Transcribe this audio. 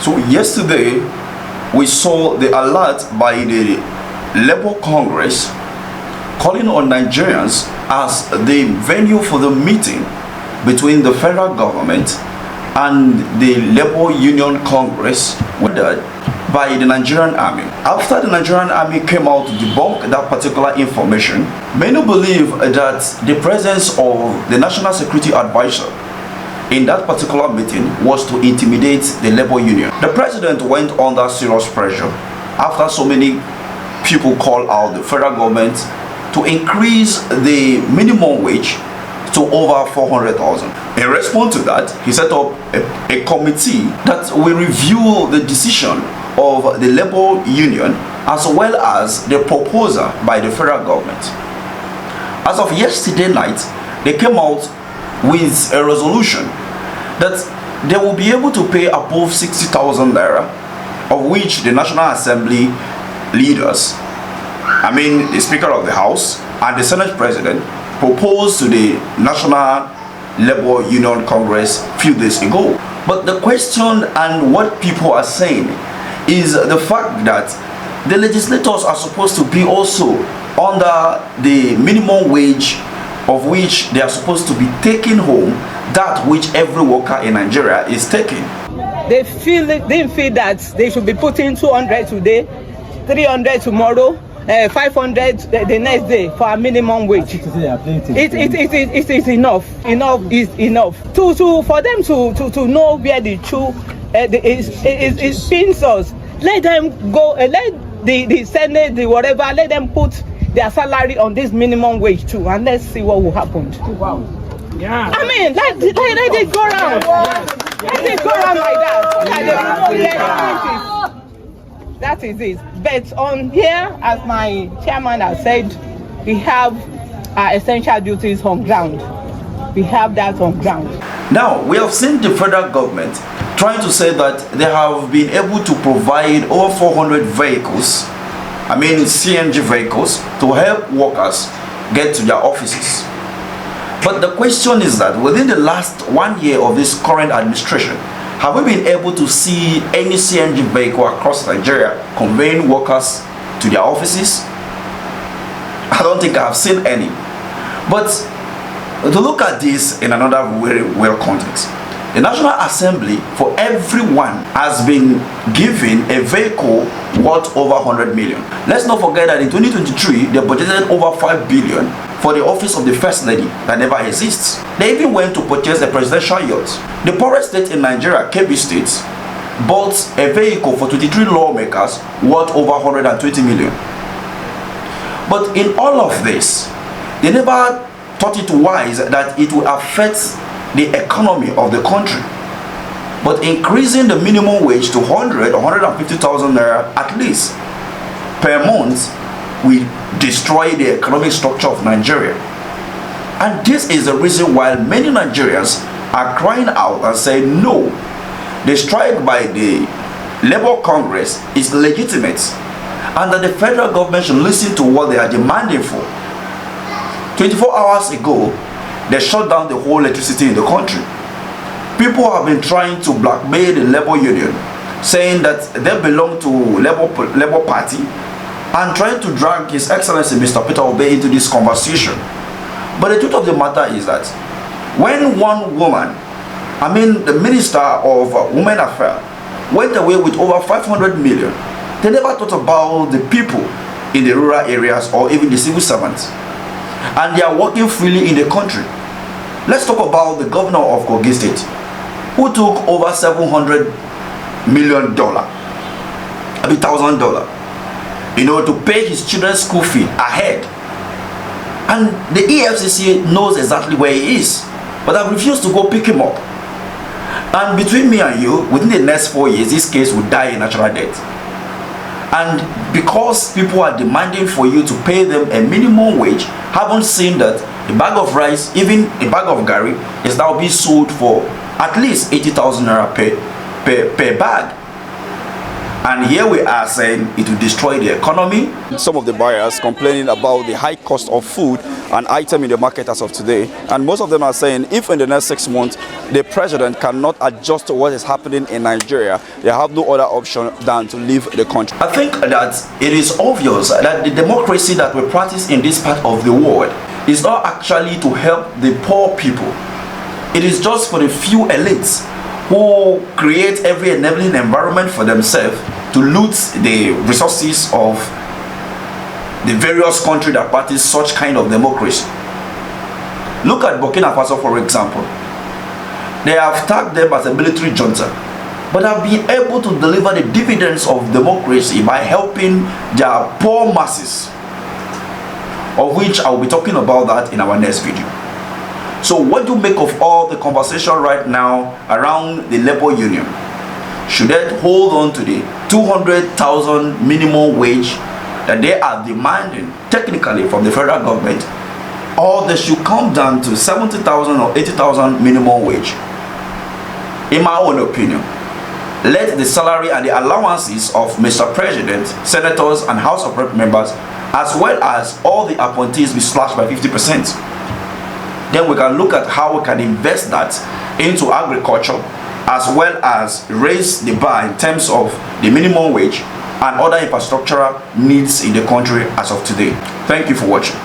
So yesterday, we saw the alert by the Labour Congress calling on Nigerians as the venue for the meeting between the federal government and the Labour Union Congress ordered by the Nigerian Army. After the Nigerian Army came out to debunk that particular information, many believe that the presence of the National Security Advisor in that particular meeting was to intimidate the Labour Union. The president went under serious pressure after so many people called out the federal government to increase the minimum wage to over 400,000. In response to that, he set up a committee that will review the decision of the Labour Union as well as the proposal by the federal government. As of yesterday night, they came out with a resolution that they will be able to pay above 60,000 naira, of which the National Assembly leaders, the Speaker of the House and the Senate President, proposed to the National Labour Union Congress a few days ago. But the question and what people are saying is the fact that the legislators are supposed to be also under the minimum wage, of which they are supposed to be taking home that which every worker in Nigeria is taking. They didn't feel that they should be putting 200 today, 300 tomorrow, 500 the next day for a minimum wage. It is enough. Enough is enough. For them to know where the truth is pins us. Let them go. Let the Senate, the whatever. Let them put their salary on this minimum wage too, and let's see what will happen. Wow. Yeah. Let it go around. Let it go around like that. That is it. But on here, as my chairman has said, we have our essential duties on ground. We have that on ground. Now, we have seen the federal government trying to say that they have been able to provide over 400 vehicles, CNG vehicles, to help workers get to their offices. But the question is that within the last 1 year of this current administration, have we been able to see any CNG vehicle across Nigeria conveying workers to their offices? I don't think I have seen any. But to look at this in another very well context, the National Assembly for everyone has been given a vehicle worth over 100 million. Let's not forget that in 2023, they budgeted over 5 billion for the office of the First Lady that never exists. They even went to purchase a presidential yacht. The poorest state in Nigeria, Kebbi State, bought a vehicle for 23 lawmakers worth over 120 million. But in all of this, they never thought it wise that it would affect the economy of the country. But increasing the minimum wage to 150,000 naira at least per month will destroy the economic structure of Nigeria. And this is the reason why many Nigerians are crying out and saying no, the strike by the Labour Congress is legitimate and that the federal government should listen to what they are demanding for. 24 hours ago, they shut down the whole electricity in the country. People have been trying to blackmail the Labour Union, saying that they belong to Labour Party, and trying to drag His Excellency Mr. Peter Obi into this conversation. But the truth of the matter is that when one woman, the Minister of Women Affairs, went away with over 500 million, they never thought about the people in the rural areas or even the civil servants. And they are working freely in the country. Let's talk about the governor of Kogi State, who took over $700 million, $1,000, to pay his children's school fee ahead. And the EFCC knows exactly where he is, but I've refused to go pick him up. And between me and you, within the next 4 years, this case will die a natural death. And because people are demanding for you to pay them a minimum wage, haven't seen that a bag of rice, even a bag of gari, is now being sold for at least 80,000 naira per bag. And here we are saying it will destroy the economy. Some of the buyers complaining about the high cost of food and item in the market as of today. And most of them are saying if in the next 6 months the president cannot adjust to what is happening in Nigeria, they have no other option than to leave the country. I think that it is obvious that the democracy that we practice in this part of the world is not actually to help the poor people. It is just for the few elites who create every enabling environment for themselves to loot the resources of the various countries that practice such kind of democracy. Look at Burkina Faso, for example. They have tagged them as a military junta, but have been able to deliver the dividends of democracy by helping their poor masses, of which I will be talking about that in our next video. So what do you make of all the conversation right now around the labor union? Should they hold on to the 200,000 minimum wage that they are demanding technically from the federal government, or they should come down to 70,000 or 80,000 minimum wage? In my own opinion, let the salary and the allowances of Mr. President, senators and House of Rep members, as well as all the appointees, be slashed by 50%. Then we can look at how we can invest that into agriculture, as well as raise the bar in terms of the minimum wage and other infrastructural needs in the country as of today. Thank you for watching.